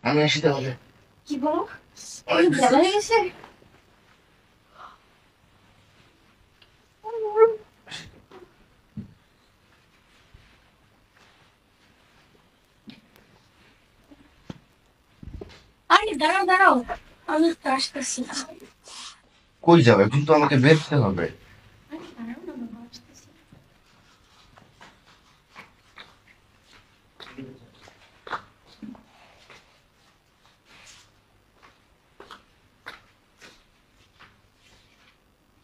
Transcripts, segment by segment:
আমি আসি তাহলে। কি বলো? এই বেলা হয়ে গেছে। আরে দাঁড়াও দাঁড়াও, আমি তো আসতেছি। কই যাও? এখন তো আমাকে বের হতে হবে। আরে দাঁড়াও না বাবা, আসতেছি।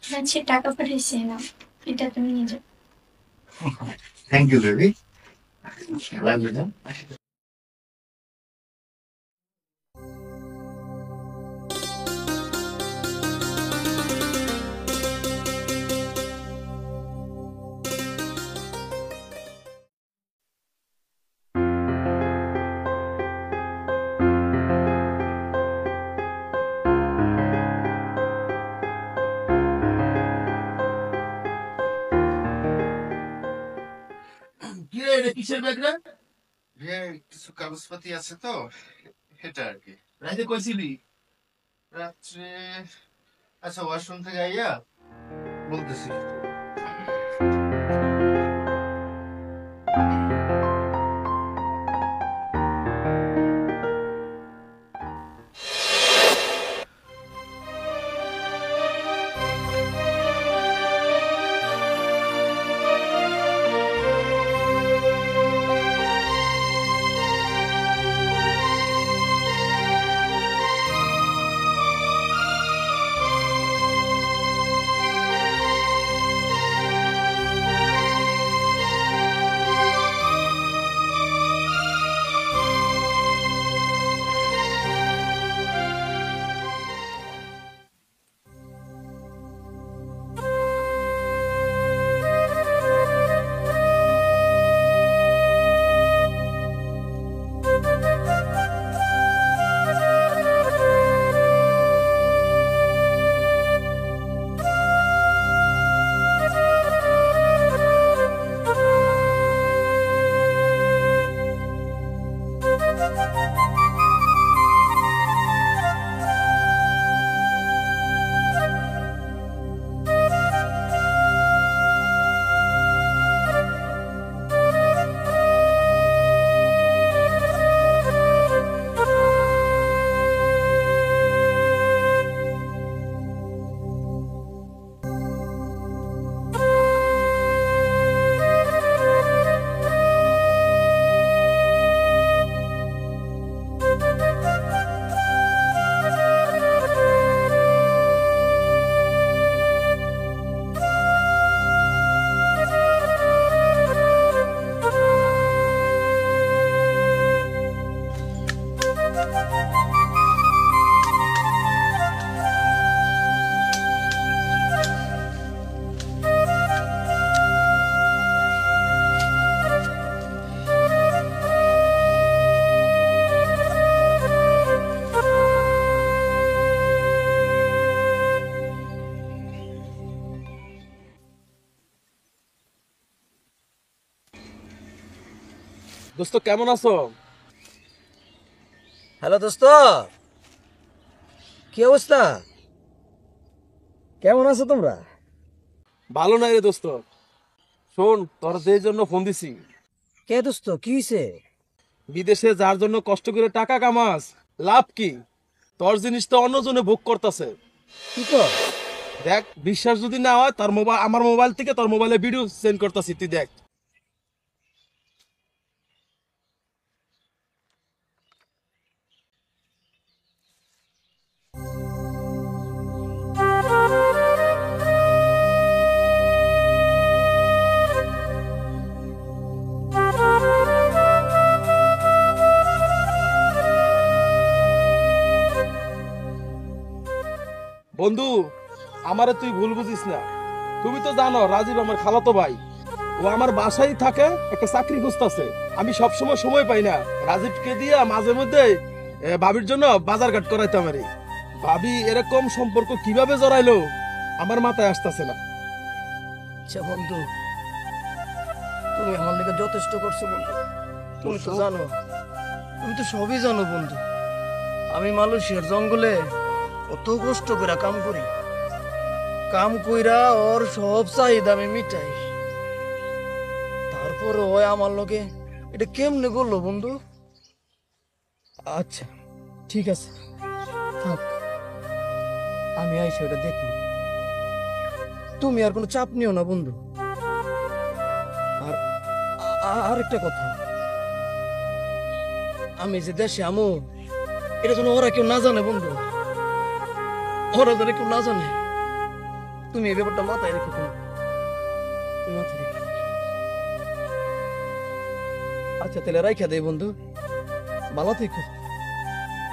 যাচ্ছি, টাকা পাঠিয়েছি না, এটা তুমি নিয়ে যাও। Thank you baby. Love you. কি রে, এটা কিসের ব্যাগ রে? কিছু কাগজপাতি আছে তো, এটা আর কি। রাইতে কইছিলি? রাত্রে, আচ্ছা ওয়াশরুম থেকে আইয়া বলতেছি। দোস্ত কেমন আছো? হ্যালো দোস্ত, কি অবস্থা? কেমন আছো তোমরা? ভালো নাই রে দোস্ত। শোন, তোর যে জন্য ফোন দিছি, কে দোস্ত, কি হয়েছে? বিদেশে যার জন্য কষ্ট করে টাকা কামাস, লাভ কি? তোর জিনিস তো অন্যজনে ভোগ করতেছে। কি কর? দেখ, বিশ্বাস যদি না হয় তোর মোবাইল, আমার মোবাইল থেকে তোর মোবাইলে ভিডিও সেন্ড করতেছি, তুই দেখ। বন্ধু, আমারে তুই ভুল বুঝিস না। তুমি তো জানো রাজীব আমার খালাতো ভাই। ও আমার বাসায় থাকে, একটা চাকরি খুঁজতেছে। আমি সবসময় সময় পাই না। রাজীবকে দিয়ে মাঝে মধ্যে ভাবির জন্য বাজার ঘাট করাইতাম। আরে ভাবি এরকম সম্পর্ক কিভাবে জড়াইলো আমার মাথায় আসতেছে না। আচ্ছা বন্ধু, তুমি আমার লেগে যথেষ্ট করছো বন্ধু। তুমি তো জানো, তুমি তো সবই জানো বন্ধু। আমি মানুষের জঙ্গলে কত কষ্ট করে কাম করি, কাম কইরা ওর সব চাহিদা আমি মিটাই, তারপর ওই আমার লোকে এটা কেমনে করলো বন্ধু? আচ্ছা ঠিক আছে, থাক, আমি আইসা ওটা দেখবো। তুমি আর কোনো চাপ নিও না বন্ধু। আর আরেকটা কথা, আমি যে দেশে আমু এটা যেন ওরা কেউ না জানে বন্ধু, ওরা যেন কেউ না জানে। তুমি এই ব্যাপারটা মাথায় রেখো, তুমি মাথায় রেখো। আচ্ছা তাহলে রাইখা দেই বন্ধু, ভালো থেকো,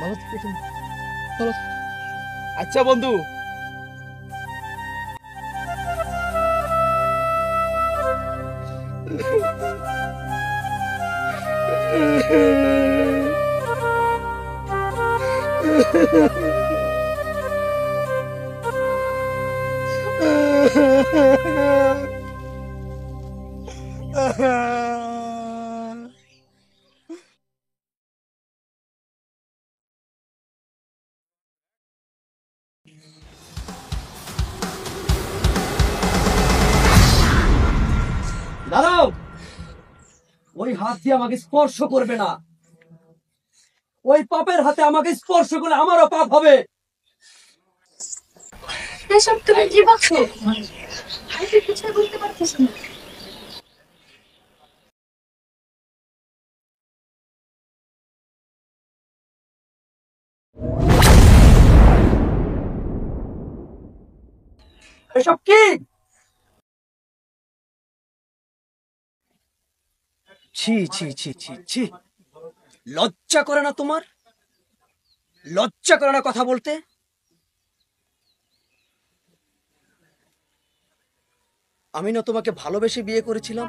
ভালো থেকো তুমি, ভালো থেকো। আচ্ছা বন্ধু। দাঁড়াও, ওই হাত দিয়ে আমাকে স্পর্শ করবে না। ওই পাপের হাতে আমাকে স্পর্শ করলে আমারও পাপ হবে। এসব তুমি কি বলছো? আমি তো কিছুই বুঝতে পারতেছি না। এসব কি? ছি ছি ছি ছি ছি, লজ্জা করে না তোমার? লজ্জা করে না কথা বলতে? আমি না তোমাকে ভালোবেসে বিয়ে করেছিলাম,